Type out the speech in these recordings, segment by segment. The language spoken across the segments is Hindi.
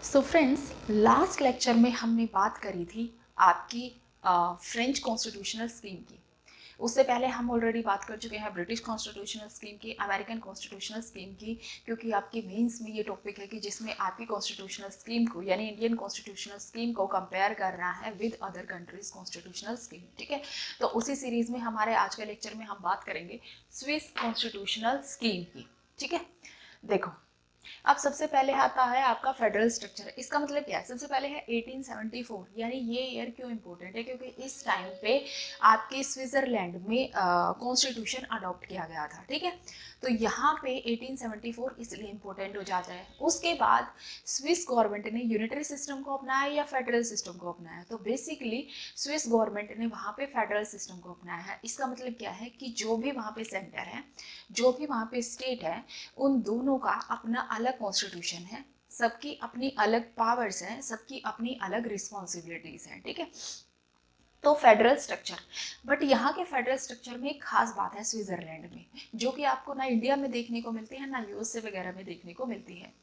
सो फ्रेंड्स, लास्ट लेक्चर में हमने बात करी थी आपकी फ्रेंच कॉन्स्टिट्यूशनल स्कीम की। उससे पहले हम ऑलरेडी बात कर चुके हैं ब्रिटिश कॉन्स्टिट्यूशनल स्कीम की, अमेरिकन कॉन्स्टिट्यूशनल स्कीम की, क्योंकि आपकी मेंस में ये टॉपिक है कि जिसमें आपकी कॉन्स्टिट्यूशनल स्कीम को यानी इंडियन कॉन्स्टिट्यूशनल स्कीम को कंपेयर करना है with other countries constitutional scheme. ठीक है, तो उसी सीरीज में हमारे आज के लेक्चर में हम बात करेंगे स्विस कॉन्स्टिट्यूशनल स्कीम की। ठीक है, देखो, अब सबसे पहले आता है आपका फेडरल स्ट्रक्चर। इसका मतलब क्या है? सबसे पहले है 1874, यानी ये ईयर क्यों इंपॉर्टेंट है? क्योंकि इस टाइम पे आपके स्विट्जरलैंड में कॉन्स्टिट्यूशन अडॉप्ट किया गया था। ठीक है, तो यहाँ पे 1874 इसलिए इंपॉर्टेंट हो जाता है। उसके बाद स्विस गवर्नमेंट ने यूनिटरी सिस्टम को अपनाया या फेडरल सिस्टम को अपनाया? तो बेसिकली स्विस गवर्नमेंट ने वहाँ पे फेडरल सिस्टम को अपनाया है। इसका मतलब क्या है कि जो भी वहाँ पे सेंटर है, जो भी वहाँ पे स्टेट है, उन दोनों का अपना अलग कॉन्स्टिट्यूशन है, सबकी अपनी अलग पावर्स हैं, सबकी अपनी अलग रिस्पॉन्सिबिलिटीज हैं। ठीक है, तो फेडरल स्ट्रक्चर, बट यहाँ के फेडरल स्ट्रक्चर में एक खास बात है स्विट्जरलैंड में, जो कि आपको ना इंडिया में देखने को मिलती है ना यूएसए वगैरह में देखने को मिलती है।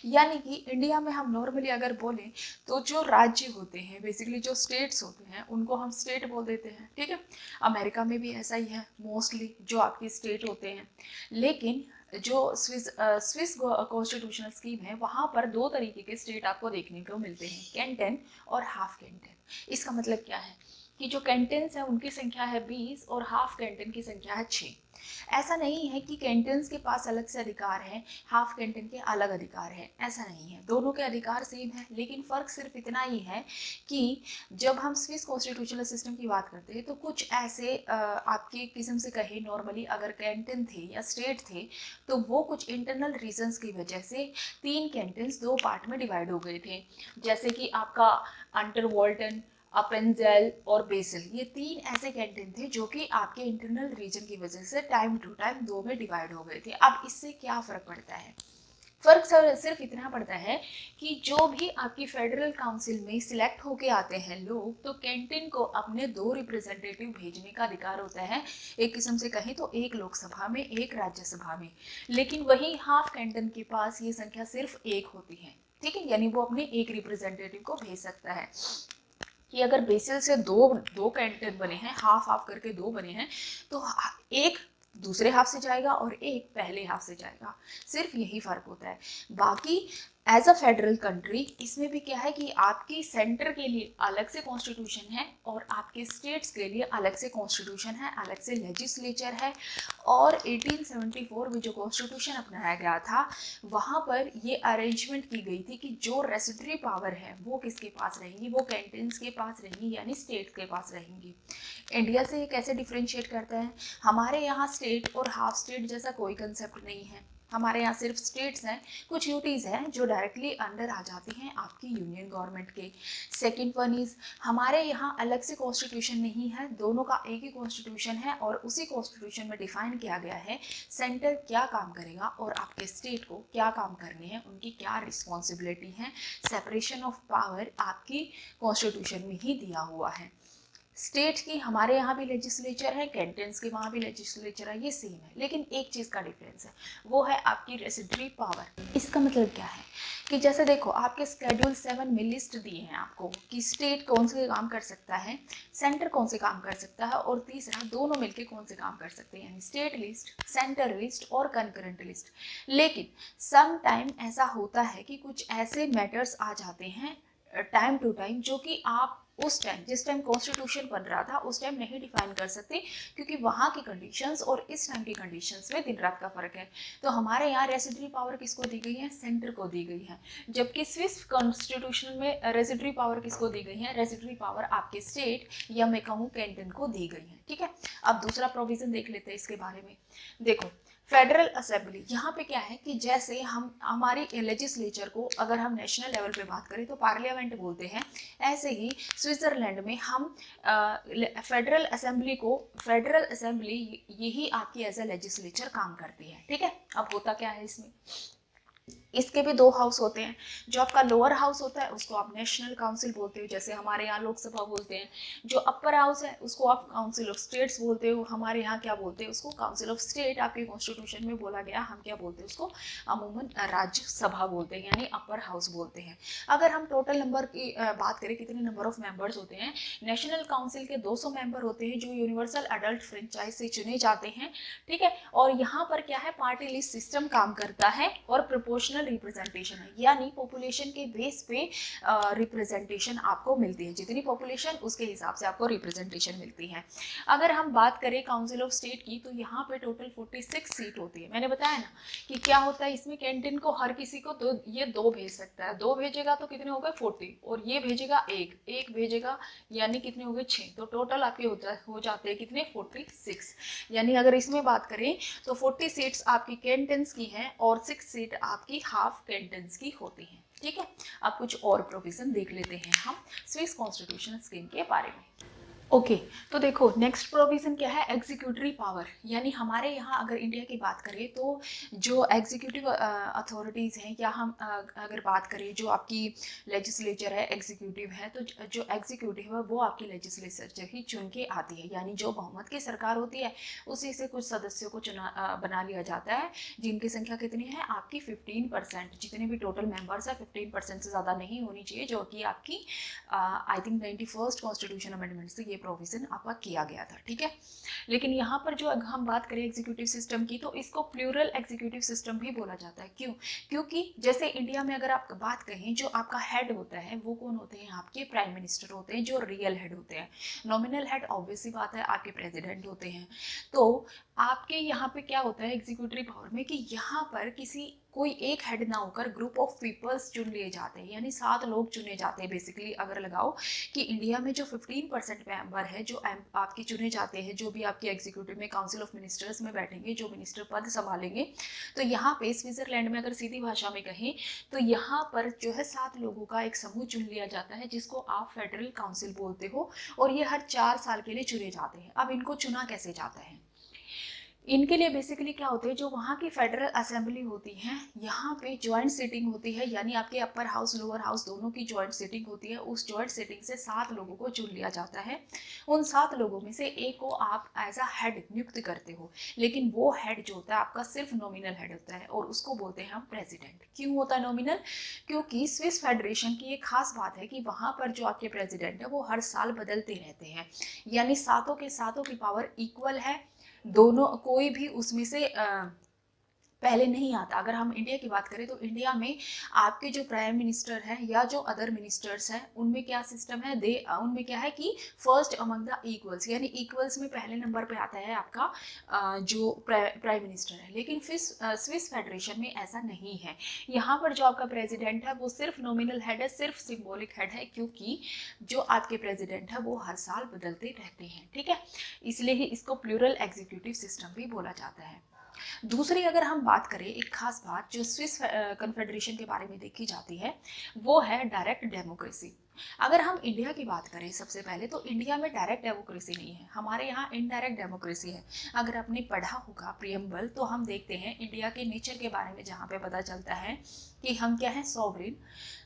यानी कि इंडिया में हम नॉर्मली अगर बोलें तो जो राज्य होते हैं, बेसिकली जो स्टेट्स होते हैं, उनको हम स्टेट बोल देते हैं। ठीक है, अमेरिका में भी ऐसा ही है, मोस्टली जो आपकी स्टेट होते हैं। लेकिन जो स्विस कॉन्स्टिट्यूशनल स्कीम है, वहाँ पर दो तरीके के स्टेट आपको देखने को मिलते हैं, कैंटन और हाफ कैंटन। इसका मतलब क्या है कि जो कैंटन्स है उनकी संख्या है 20 और हाफ कैंटन की संख्या है 6। ऐसा नहीं है कि कैंटन्स के पास अलग से अधिकार है, हाफ कैंटन के अलग अधिकार है, ऐसा नहीं है। दोनों के अधिकार सेम है, लेकिन फर्क सिर्फ इतना ही है कि जब हम स्विस कॉन्स्टिट्यूशनल सिस्टम की बात करते हैं तो कुछ ऐसे आपकी किस्म से कहे, नॉर्मली अगर कैंटन थे या स्टेट थे तो वो कुछ इंटरनल रीजंस की वजह से 3 कैंटन्स 2 पार्ट में डिवाइड हो गए थे। जैसे कि आपका अंडरवॉल्टन, अपेंजेल और बेसिल, ये 3 ऐसे कैंटन थे जो कि आपके इंटरनल रीजन की वजह से टाइम टू टाइम 2 में डिवाइड हो गए थे। अब इससे क्या फर्क पड़ता है? फर्क सिर्फ इतना पड़ता है कि जो भी आपकी फेडरल काउंसिल में सिलेक्ट होके आते हैं लोग, तो कैंटन को अपने 2 रिप्रेजेंटेटिव भेजने का अधिकार होता है, एक किस्म से कहें तो एक लोकसभा में, एक राज्यसभा में। लेकिन वही हाफ कैंटन के पास ये संख्या सिर्फ एक होती है। ठीक है, यानी वो अपने एक रिप्रेजेंटेटिव को भेज सकता है। कि अगर बेसिल से दो दो कैंटन बने हैं, हाफ हाफ करके 2 बने हैं, तो एक दूसरे हाफ से जाएगा और एक पहले हाफ से जाएगा। सिर्फ यही फर्क होता है। बाकी एज अ फेडरल कंट्री इसमें भी क्या है कि आपकी सेंटर के लिए अलग से कॉन्स्टिट्यूशन है और आपके स्टेट्स के लिए अलग से कॉन्स्टिट्यूशन है, अलग से लेजिस्लेचर है। और 1874 में जो कॉन्स्टिट्यूशन अपनाया गया था, वहाँ पर ये अरेंजमेंट की गई थी कि जो रेसिडरी पावर है वो किसके पास रहेंगी? वो कैंटन्स के पास रहेंगी, यानी स्टेट के पास रहेंगी। इंडिया से ये कैसे डिफ्रेंशिएट करता है? हमारे यहाँ स्टेट और हाफ स्टेट जैसा कोई कंसेप्ट नहीं है। हमारे यहाँ सिर्फ स्टेट्स हैं, कुछ यूटीज़ हैं जो डायरेक्टली अंडर आ जाती हैं आपकी यूनियन गवर्नमेंट के। सेकेंड वन इज़, हमारे यहाँ अलग से कॉन्स्टिट्यूशन नहीं है, दोनों का एक ही कॉन्स्टिट्यूशन है और उसी कॉन्स्टिट्यूशन में डिफाइन किया गया है सेंटर क्या काम करेगा और आपके स्टेट को क्या काम करने हैं, उनकी क्या रिस्पॉन्सिबिलिटी है। सेपरेशन ऑफ पावर आपकी कॉन्स्टिट्यूशन में ही दिया हुआ है। स्टेट की हमारे यहाँ भी लेजिस्लेचर है, कैंटन्स के वहाँ भी लेजिस्लेचर है, ये सेम है। लेकिन एक चीज़ का डिफरेंस है, वो है आपकी रेसिडरी पावर। इसका मतलब क्या है कि जैसे देखो, आपके स्केड्यूल 7 में लिस्ट दिए हैं आपको कि स्टेट कौन से काम कर सकता है, सेंटर कौन से काम कर सकता है, और तीसरा दोनों मिलके कौन से काम कर सकते हैं, यानी स्टेट लिस्ट, सेंटर लिस्ट और कंकरेंट लिस्ट। लेकिन सम टाइम ऐसा होता है कि कुछ ऐसे मैटर्स आ जाते हैं टाइम टू टाइम, जो कि आप उस टाइम, जिस टाइम कॉन्स्टिट्यूशन बन रहा था, उस टाइम नहीं डिफाइन कर सकते, क्योंकि वहाँ की कंडीशंस और इस टाइम की कंडीशंस में दिन रात का फर्क है। तो हमारे यहाँ रेसिडरी पावर किसको दी गई है? सेंटर को दी गई है। जबकि स्विस कॉन्स्टिट्यूशन में रेसिडरी पावर किसको दी गई है? रेसिडरी पावर आपके स्टेट या मैं कहूँ कैंटन को दी गई है। ठीक है, अब दूसरा प्रोविजन देख लेते हैं इसके बारे में। देखो, फेडरल असेंबली, यहाँ पे क्या है कि जैसे हम हमारी लेजिस्लेचर को अगर हम नेशनल लेवल पे बात करें तो पार्लियामेंट बोलते हैं, ऐसे ही स्विट्जरलैंड में हम फेडरल असेंबली को, फेडरल असेंबली यही आपकी एज ए लेजिस्लेचर काम करती है। ठीक है, अब होता क्या है इसमें इसके भी दो हाउस होते हैं। जो आपका लोअर हाउस होता है उसको आप नेशनल काउंसिल बोलते हो, जैसे हमारे यहाँ लोकसभा बोलते हैं। जो अपर हाउस है उसको आप काउंसिल ऑफ स्टेट्स बोलते हो, हमारे यहाँ क्या बोलते हैं उसको, काउंसिल ऑफ स्टेट। आपके कॉन्स्टिट्यूशन में बोला गया, हम क्या बोलते हैं उसको, अमूमन राज्यसभा बोलते हैं, यानी अपर हाउस बोलते हैं। अगर हम टोटल नंबर की बात करें, कितने नंबर ऑफ मेंबर्स होते हैं, नेशनल काउंसिल के 200 मेंबर होते हैं जो यूनिवर्सल एडल्ट फ्रेंचाइज से चुने जाते हैं, ठीक है। और यहाँ पर क्या है, पार्टी लिस्ट सिस्टम काम करता है और प्रोपोर्शनल रिप्रेजेंटेशन है, यानी पॉपुलेशन के बेस पे रिप्रेजेंटेशन आपको मिलती है, जितनी पॉपुलेशन उसके हिसाब से आपको रिप्रेजेंटेशन मिलती है। अगर हम बात करें काउंसिल ऑफ स्टेट की, तो यहाँ पे टोटल 46 सीट होती है। मैंने बताया ना कि क्या होता है इसमें, कैंटीन को हर किसी को ये दो भेज सकता है, दो भेजेगा तो कितने हो गए 40, और ये भेजेगा एक भेजेगा, यानी कितने हो गए 6, तो टोटल आपके हो जाते हैं कितने 46। यानी अगर इसमें बात करें तो 40 सीट्स आपकी कैंटन्स की हैं और 6 सीट आपकी हाफ कैंटन्स की होती हैं, ठीक है। अब कुछ और प्रोविजन देख लेते हैं हम स्विस कॉन्स्टिट्यूशन स्कीम के बारे में। ओके तो देखो नेक्स्ट प्रोविजन क्या है, एग्जीक्यूटिव पावर। यानी हमारे यहाँ अगर इंडिया की बात करें तो जो एग्जीक्यूटिव अथॉरिटीज़ हैं, या हम अगर बात करें जो आपकी लेजिस्लेचर है, एग्जीक्यूटिव है, तो जो एग्जीक्यूटिव है वो आपकी लेजिस्लेचर ही चुन के आती है। यानी जो बहुमत की सरकार होती है उसी से कुछ सदस्यों को बना लिया जाता है, जिनकी संख्या कितनी है आपकी 15%। जितने भी टोटल मेंबर्स है 15% से ज़्यादा नहीं होनी चाहिए, जो कि आपकी I think 91st constitution amendment से ये प्रोविजन आपका किया गया था, ठीक है। लेकिन यहाँ पर जो हम बात करें एग्जीक्यूटिव सिस्टम की, तो इसको प्लूरल एग्जीक्यूटिव सिस्टम भी बोला जाता है। क्यों? क्योंकि जैसे इंडिया में अगर आप बात कहें, जो आपका हेड होता है वो कौन होते हैं, आपके प्राइम मिनिस्टर होते हैं, जो रियल हेड होते हैं। नॉमिनल हेड ऑब्वियस सी बात है आपके प्रेसिडेंट होते हैं। तो आपके यहाँ पे क्या होता है एग्जीक्यूटिव पावर में, कि यहाँ पर कोई एक हेड ना होकर ग्रुप ऑफ पीपल्स चुन लिए जाते हैं, यानी 7 लोग चुने जाते हैं। बेसिकली अगर लगाओ कि इंडिया में जो 15% मेंबर है जो आपके चुने जाते हैं, जो भी आपके एग्जीक्यूटिव में काउंसिल ऑफ मिनिस्टर्स में बैठेंगे, जो मिनिस्टर पद संभालेंगे, तो यहाँ पे स्विट्जरलैंड में अगर सीधी भाषा में कहें तो यहाँ पर जो है 7 लोगों का एक समूह चुन लिया जाता है, जिसको आप फेडरल काउंसिल बोलते हो, और ये हर 4 साल के लिए चुने जाते हैं। अब इनको चुना कैसे जाता है, इनके लिए बेसिकली क्या होते हैं, जो वहाँ की फेडरल असेंबली होती है, यहाँ पे ज्वाइंट सीटिंग होती है, यानी आपके अपर हाउस लोअर हाउस दोनों की ज्वाइंट सीटिंग होती है। उस ज्वाइंट सीटिंग से 7 लोगों को चुन लिया जाता है। उन 7 लोगों में से एक को आप एज अ हेड नियुक्त करते हो, लेकिन वो हेड जो होता है आपका सिर्फ नॉमिनल हेड होता है, और उसको बोलते हैं हम प्रेसिडेंट। क्यों होता है नॉमिनल? क्योंकि स्विस फेडरेशन की एक खास बात है कि वहाँ पर जो आपके प्रेसिडेंट है वो हर साल बदलते रहते हैं, यानी सातों के सातों की पावर इक्वल है, दोनों कोई भी उसमें से पहले नहीं आता। अगर हम इंडिया की बात करें तो इंडिया में आपके जो प्राइम मिनिस्टर है या जो अदर मिनिस्टर्स हैं, उनमें क्या सिस्टम है, उनमें क्या है कि फर्स्ट अमंग द इक्वल्स, यानी इक्वल्स में पहले नंबर पे आता है आपका जो प्राइम मिनिस्टर है। लेकिन फिर स्विस फेडरेशन में ऐसा नहीं है। यहाँ पर जो आपका प्रेसिडेंट है वो सिर्फ नॉमिनल हेड है, सिर्फ सिंबॉलिक हेड है, क्योंकि जो आपके प्रेसिडेंट है वो हर साल बदलते रहते हैं, ठीक है। इसलिए ही इसको प्लूरल एग्जीक्यूटिव सिस्टम भी बोला जाता है। दूसरी अगर हम बात करें, एक खास बात जो स्विस कन्फेडरेशन के बारे में देखी जाती है वो है डायरेक्ट डेमोक्रेसी। अगर हम इंडिया की बात करें सबसे पहले, तो इंडिया में डायरेक्ट डेमोक्रेसी नहीं है, हमारे यहाँ इनडायरेक्ट डेमोक्रेसी है। अगर आपने पढ़ा होगा प्रियम्बल, तो हम देखते हैं इंडिया के नेचर के बारे में, जहाँ पे पता चलता है कि हम क्या है, sovereign,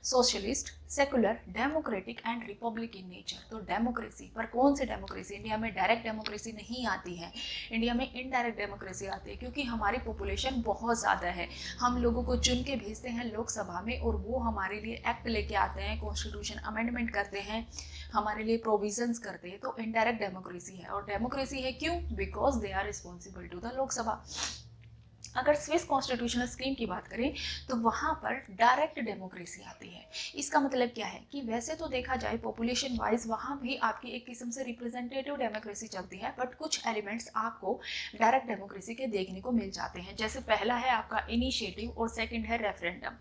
socialist, secular, democratic and Republic in nature. तो डेमोक्रेसी पर कौन सी डेमोक्रेसी, इंडिया में डायरेक्ट डेमोक्रेसी नहीं आती है, इंडिया में इनडायरेक्ट डेमोक्रेसी आती है, क्योंकि हमारी पॉपुलेशन बहुत ज़्यादा है। हम लोगों को चुन के भेजते हैं लोकसभा में, और वो हमारे लिए एक्ट लेके आते हैं, कॉन्स्टिट्यूशन अमेंडमेंट करते हैं, हमारे लिए प्रोविजंस करते हैं। तो इनडायरेक्ट डेमोक्रेसी है, और डेमोक्रेसी है क्यों, because they are responsible to the Lok Sabha. अगर स्विस कॉन्स्टिट्यूशनल स्कीम की बात करें तो वहाँ पर डायरेक्ट डेमोक्रेसी आती है। इसका मतलब क्या है कि वैसे तो देखा जाए पॉपुलेशन वाइज वहाँ भी आपकी एक किस्म से रिप्रेजेंटेटिव डेमोक्रेसी चलती है, बट कुछ एलिमेंट्स आपको डायरेक्ट डेमोक्रेसी के देखने को मिल जाते हैं। जैसे पहला है आपका इनिशिएटिव और सेकंड है रेफरेंडम।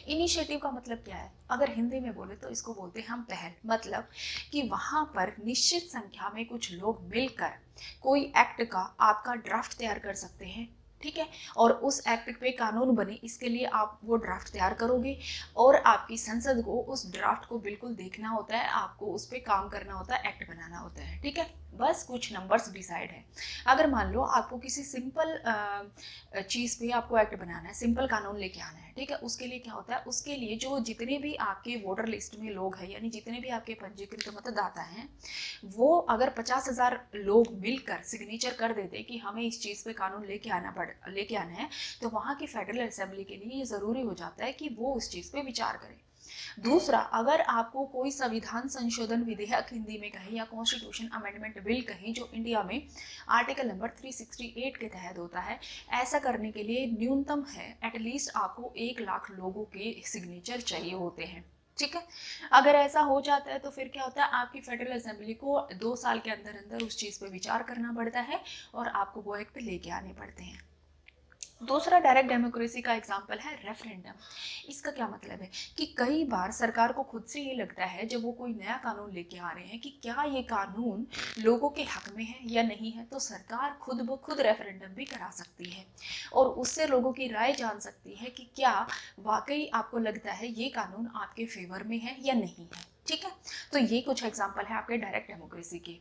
इनिशिएटिव का मतलब क्या है, अगर हिंदी में बोले तो इसको बोलते हैं हम पहल। मतलब कि वहाँ पर निश्चित संख्या में कुछ लोग मिलकर कोई एक्ट का आपका ड्राफ्ट तैयार कर सकते हैं, ठीक है, और उस एक्ट पे कानून बने, इसके लिए आप वो ड्राफ्ट तैयार करोगे, और आपकी संसद को उस ड्राफ्ट को बिल्कुल देखना होता है, आपको उस पर काम करना होता है, एक्ट बनाना होता है, ठीक है। बस कुछ नंबर्स डिसाइड है। अगर मान लो आपको किसी सिंपल चीज़ पे आपको एक्ट बनाना है, सिंपल कानून लेके आना है, ठीक है, उसके लिए क्या होता है, उसके लिए जो जितने भी आपके वोटर लिस्ट में लोग हैं, यानी जितने भी आपके पंजीकृत मतदाता हैं, वो अगर 50,000 लोग मिलकर सिग्नेचर कर देते कि हमें इस चीज़ पे कानून लेके आना है, तो वहाँ की फेडरल असेंबली के लिए ये ज़रूरी हो जाता है कि वो उस चीज़ पे विचार करे। दूसरा, अगर आपको कोई संविधान संशोधन विधेयक हिंदी में कहें या कॉन्स्टिट्यूशन अमेंडमेंट बिल कहें, जो इंडिया में आर्टिकल नंबर 368 के तहत होता है, ऐसा करने के लिए न्यूनतम है एटलीस्ट आपको 1 लाख लोगों के सिग्नेचर चाहिए होते हैं, ठीक है। अगर ऐसा हो जाता है तो फिर क्या होता है, आपकी फेडरल असेंबली को 2 साल के अंदर अंदर उस चीज़ पे विचार करना पड़ता है और आपको वो एक्ट लेके आने पड़ते हैं। दूसरा डायरेक्ट डेमोक्रेसी का एग्जाम्पल है रेफरेंडम। इसका क्या मतलब है कि कई बार सरकार को खुद से ये लगता है जब वो कोई नया कानून लेके आ रहे हैं कि क्या ये कानून लोगों के हक में है या नहीं है, तो सरकार खुद ब खुद रेफरेंडम भी करा सकती है और उससे लोगों की राय जान सकती है कि क्या वाकई आपको लगता है ये कानून आपके फेवर में है या नहीं है, ठीक है। तो ये कुछ एग्जाम्पल है आपके डायरेक्ट डेमोक्रेसी के।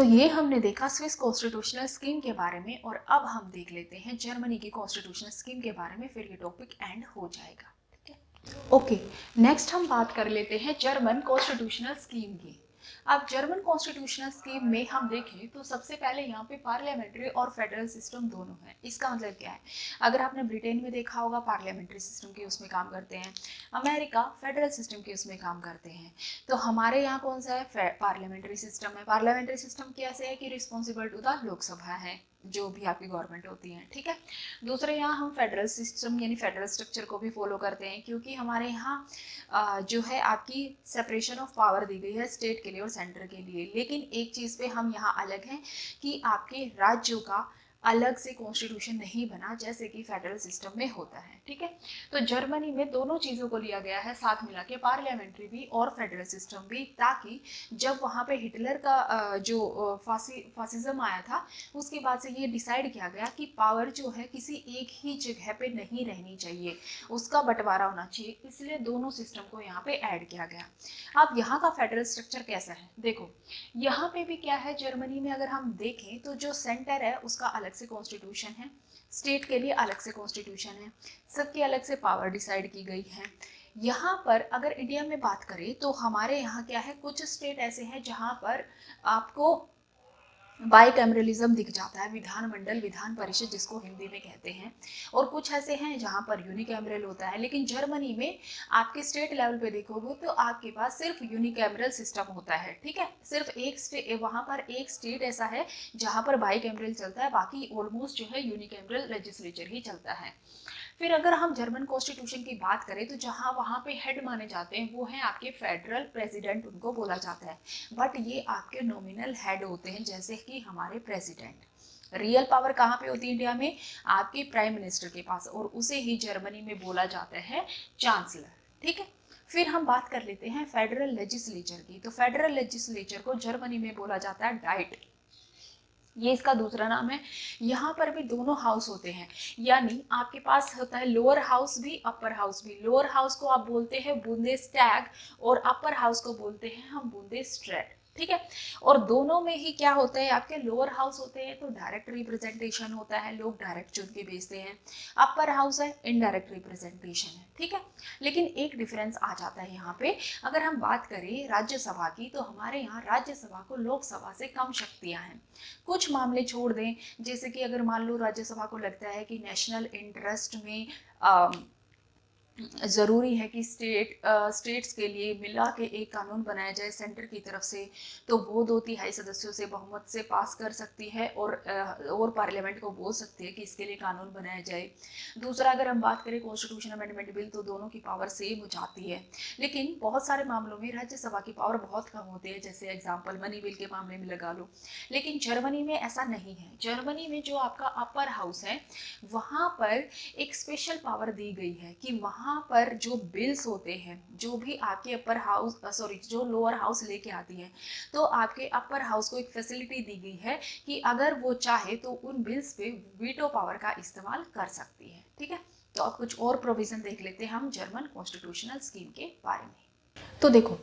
ये हमने देखा स्विस कॉन्स्टिट्यूशनल स्कीम के बारे में, और अब हम देख लेते हैं जर्मनी की कॉन्स्टिट्यूशनल स्कीम के बारे में, फिर ये टॉपिक एंड हो जाएगा, ठीक है। ओके, नेक्स्ट हम बात कर लेते हैं जर्मन कॉन्स्टिट्यूशनल स्कीम की। अब जर्मन कॉन्स्टिट्यूशनल स्कीम में हम देखें तो सबसे पहले यहाँ पे पार्लियामेंट्री और फेडरल सिस्टम दोनों है। इसका मतलब क्या है, अगर आपने ब्रिटेन में देखा होगा पार्लियामेंट्री सिस्टम के उसमें काम करते हैं, अमेरिका फेडरल सिस्टम के उसमें काम करते हैं, तो हमारे यहाँ कौन सा है, पार्लियामेंट्री सिस्टम है। पार्लियामेंट्री सिस्टम कैसे है कि रिस्पॉन्सिबल टू द लोकसभा है, जो भी आपकी गवर्नमेंट होती है, ठीक है। दूसरे यहाँ हम फेडरल सिस्टम यानी फेडरल स्ट्रक्चर को भी फॉलो करते हैं, क्योंकि हमारे यहाँ जो है आपकी सेपरेशन ऑफ पावर दी गई है स्टेट के लिए और सेंटर के लिए। लेकिन एक चीज़ पे हम यहाँ अलग हैं कि आपके राज्यों का अलग से कॉन्स्टिट्यूशन नहीं बना जैसे कि फेडरल सिस्टम में होता है, ठीक है। तो जर्मनी में दोनों चीज़ों को लिया गया है साथ मिला के, पार्लियामेंट्री भी और फेडरल सिस्टम भी, ताकि जब वहाँ पे हिटलर का जो फासिज्म आया था, उसके बाद से ये डिसाइड किया गया कि पावर जो है किसी एक ही जगह पे नहीं रहनी चाहिए, उसका बंटवारा होना चाहिए, इसलिए दोनों सिस्टम को यहाँ पे ऐड किया गया। अब यहाँ का फेडरल स्ट्रक्चर कैसा है, देखो यहाँ पे भी क्या है, जर्मनी में अगर हम देखें तो जो सेंटर है उसका अलग से कॉन्स्टिट्यूशन है, स्टेट के लिए अलग से कॉन्स्टिट्यूशन है, सबकी अलग से पावर डिसाइड की गई है। यहाँ पर अगर इंडिया में बात करें तो हमारे यहाँ क्या है, कुछ स्टेट ऐसे हैं जहाँ पर आपको बाइकैमरलिज्म दिख जाता है, विधानमंडल विधान परिषद जिसको हिंदी में कहते हैं, और कुछ ऐसे हैं जहां पर यूनिकैमरल होता है। लेकिन जर्मनी में आपके स्टेट लेवल पे देखोगे तो आपके पास सिर्फ यूनिकैमरल सिस्टम होता है, ठीक है। सिर्फ एक वहां पर एक स्टेट ऐसा है जहां पर बाइकैमरल चलता है, बाकी ऑलमोस्ट जो है यूनिकैमरल लेजिस्लेचर ही चलता है। फिर अगर हम जर्मन कॉन्स्टिट्यूशन की बात करें तो जहाँ वहाँ पे हेड माने जाते हैं वो हैं आपके फेडरल प्रेसिडेंट, उनको बोला जाता है, बट ये आपके नॉमिनल हेड होते हैं जैसे कि हमारे प्रेसिडेंट। रियल पावर कहाँ पे होती है इंडिया में, आपके प्राइम मिनिस्टर के पास, और उसे ही जर्मनी में बोला जाता है चांसलर, ठीक है। फिर हम बात कर लेते हैं फेडरल लेजिस्लेचर की। तो फेडरल लेजिस्लेचर को जर्मनी में बोला जाता है डाइट, ये इसका दूसरा नाम है। यहाँ पर भी दोनों हाउस होते हैं, यानी आपके पास होता है लोअर हाउस भी अपर हाउस भी। लोअर हाउस को आप बोलते हैं बुंदेस्टैग और अपर हाउस को बोलते हैं हम बुंदेस्रैट, ठीक है। और दोनों में ही क्या होता है, आपके लोअर हाउस होते हैं तो डायरेक्ट रिप्रेजेंटेशन होता है, लोग डायरेक्ट चुन के भेजते हैं। अपर हाउस है इनडायरेक्ट रिप्रेजेंटेशन है, ठीक है। लेकिन एक डिफरेंस आ जाता है यहाँ पे, अगर हम बात करें राज्यसभा की तो हमारे यहाँ राज्यसभा को लोकसभा से कम शक्तियाँ हैं। कुछ मामले छोड़ दें, जैसे कि अगर मान लो राज्यसभा को लगता है कि नेशनल इंटरेस्ट में ज़रूरी है कि स्टेट्स के लिए मिला के एक कानून बनाया जाए सेंटर की तरफ से, तो वो 2/3 सदस्यों से बहुमत से पास कर सकती है और पार्लियामेंट को बोल सकती है कि इसके लिए कानून बनाया जाए। दूसरा, अगर हम बात करें कॉन्स्टिट्यूशन अमेंडमेंट बिल, तो दोनों की पावर सेम हो जाती है। लेकिन बहुत सारे मामलों में राज्यसभा की पावर बहुत कम होती है, जैसे एग्जाम्पल मनी बिल के मामले में लगा लो। लेकिन जर्मनी में ऐसा नहीं है। जर्मनी में जो आपका अपर हाउस है वहाँ पर एक स्पेशल पावर दी गई है कि वहाँ पर जो बिल्स होते हैं, जो भी आपके अपर हाउस जो लोअर हाउस लेके आती है, तो आपके अपर हाउस को एक फैसिलिटी दी गई है कि अगर वो चाहे तो उन बिल्स पे वीटो पावर का इस्तेमाल कर सकती है, ठीक है। तो अब कुछ और प्रोविजन देख लेते हैं हम जर्मन कॉन्स्टिट्यूशनल स्कीम के बारे में। तो देखो,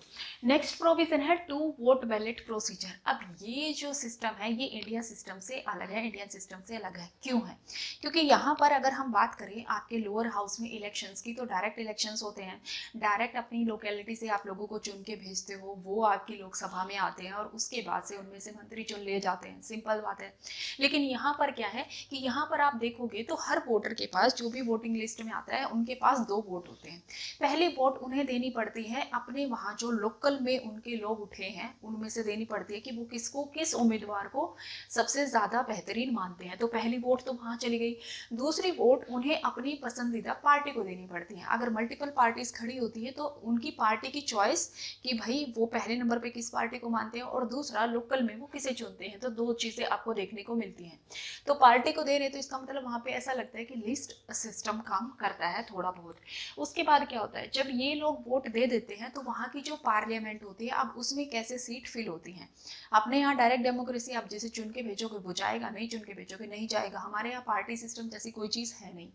नेक्स्ट प्रोविजन है टू वोट बैलेट प्रोसीजर। अब ये जो सिस्टम है ये इंडिया सिस्टम से अलग है, इंडियन सिस्टम से अलग है। क्यों है? क्योंकि यहाँ पर अगर हम बात करें आपके लोअर हाउस में इलेक्शंस की, तो डायरेक्ट इलेक्शंस होते हैं। डायरेक्ट अपनी लोकेलिटी से आप लोगों को चुन के भेजते हो, वो आपकी लोकसभा में आते हैं और उसके बाद से उनमें से मंत्री चुन लिए जाते हैं, सिंपल बात है। लेकिन यहाँ पर क्या है कि यहाँ पर आप देखोगे तो हर वोटर के पास, जो भी वोटिंग लिस्ट में आता है, उनके पास 2 वोट होते हैं। पहली वोट उन्हें देनी पड़ती है अपने वहाँ जो लोकल में उनके लोग उठे हैं उनमें से देनी पड़ती है कि वो किसको, किस उम्मीदवार को सबसे ज़्यादा बेहतरीन मानते हैं। तो पहली वोट तो वहाँ चली गई। दूसरी वोट उन्हें अपनी पसंदीदा पार्टी को देनी पड़ती है। अगर मल्टीपल पार्टीज खड़ी होती है तो उनकी पार्टी की चॉइस कि भाई वो पहले नंबर पे किस पार्टी को मानते हैं, और दूसरा लोकल में वो किसे चुनते हैं। तो 2 चीज़ें आपको देखने को मिलती हैं। तो पार्टी को दे रहे तो इसका मतलब वहाँ पे ऐसा लगता है कि लिस्ट सिस्टम काम करता है थोड़ा बहुत। उसके बाद क्या होता है, जब ये लोग वोट दे देते हैं तो वहाँ की जो पार्लियामेंट होती है, अब उसमें कैसे सीट फिल होती हैं। अपने यहाँ डायरेक्ट डेमोक्रेसी, आप जैसे चुन के भेजोगे वो जाएगा, नहीं चुन के भेजोगे नहीं जाएगा। हमारे यहाँ पार्टी सिस्टम जैसी कोई चीज़ है नहीं।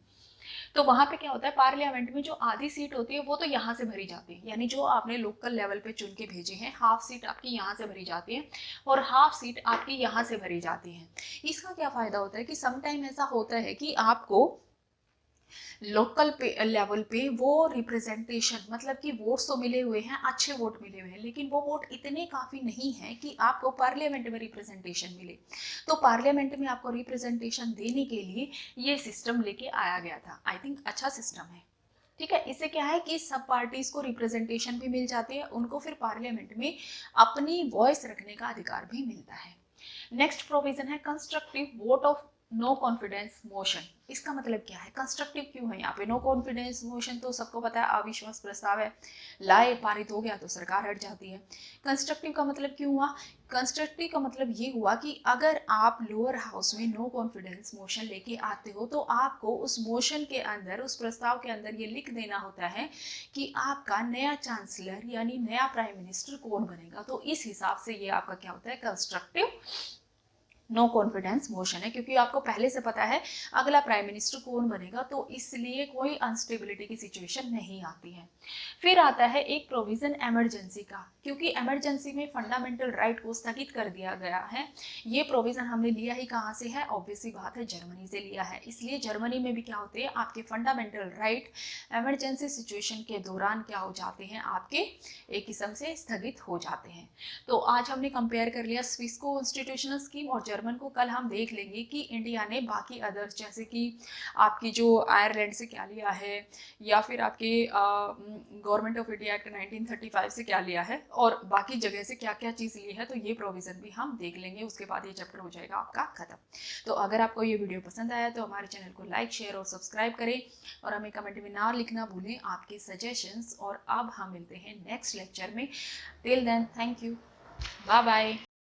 तो वहां पे क्या होता है, पार्लियामेंट में जो आधी सीट होती है वो तो यहाँ से भरी जाती है, यानी जो आपने लोकल लेवल पे चुन के भेजे हैं, हाफ सीट आपकी यहाँ से भरी जाती है और हाफ सीट आपकी यहाँ से भरी जाती है। इसका क्या फायदा होता है कि समटाइम ऐसा होता है कि आपको लोकल पे लेवल पे वो रिप्रेजेंटेशन, मतलब कि वोट्स तो मिले हुए हैं, अच्छे वोट मिले हुए हैं, लेकिन वो वोट इतने काफ़ी नहीं है कि आपको पार्लियामेंट में रिप्रेजेंटेशन मिले। तो पार्लियामेंट में आपको रिप्रेजेंटेशन देने के लिए ये सिस्टम लेके आया गया था। आई थिंक अच्छा सिस्टम है। ठीक है, इससे क्या है कि सब पार्टीज को रिप्रेजेंटेशन भी मिल जाती है, उनको फिर पार्लियामेंट में अपनी वॉइस रखने का अधिकार भी मिलता है। नेक्स्ट प्रोविजन है constructive vote of no confidence motion. इसका मतलब क्या है, कंस्ट्रक्टिव क्यों है यहाँ पे? नो कॉन्फिडेंस मोशन तो सबको पता है, अविश्वास प्रस्ताव है, लाए पारित हो गया तो सरकार हट जाती है। कंस्ट्रक्टिव का मतलब क्यों हुआ? कंस्ट्रक्टिव का मतलब ये हुआ कि अगर आप लोअर हाउस में नो कॉन्फिडेंस मोशन लेके आते हो तो आपको उस मोशन के अंदर, उस प्रस्ताव के अंदर ये लिख देना होता है कि आपका नया चांसलर यानी नया प्राइम मिनिस्टर कौन बनेगा। तो इस हिसाब से ये आपका क्या होता है, कंस्ट्रक्टिव नो कॉन्फिडेंस मोशन है, क्योंकि आपको पहले से पता है अगला प्राइम मिनिस्टर कौन बनेगा, तो इसलिए कोई अनस्टेबिलिटी की सिचुएशन नहीं आती है। फिर आता है एक प्रोविजन इमरजेंसी का, क्योंकि इमरजेंसी में फंडामेंटल राइट को स्थगित कर दिया गया है। ये प्रोविजन हमने लिया ही कहाँ से है? ऑब्वियसली बात है, जर्मनी से लिया है। इसलिए जर्मनी में भी क्या होते हैं, आपके फंडामेंटल राइट इमरजेंसी सिचुएशन के दौरान क्या हो जाते हैं, आपके एक किस्म से स्थगित हो जाते हैं। तो आज हमने कंपेयर कर लिया स्विस कॉन्स्टिट्यूशनल स्कीम और जर्मन को। कल हम देख लेंगे कि इंडिया ने बाकी अदर्स, जैसे कि आपकी जो आयरलैंड से क्या लिया है, या फिर आपके गवर्नमेंट ऑफ इंडिया एक्ट 1935 से क्या लिया है, और बाकी जगह से क्या क्या चीज़ ली है। तो ये प्रोविज़न भी हम देख लेंगे, उसके बाद ये चैप्टर हो जाएगा आपका खत्म। तो अगर आपको ये वीडियो पसंद आया तो हमारे चैनल को लाइक, शेयर और सब्सक्राइब करें, और हमें कमेंट में ना लिखना भूलें आपके सजेशंस। और अब हम मिलते हैं नेक्स्ट लेक्चर में। Till then, thank you, bye bye.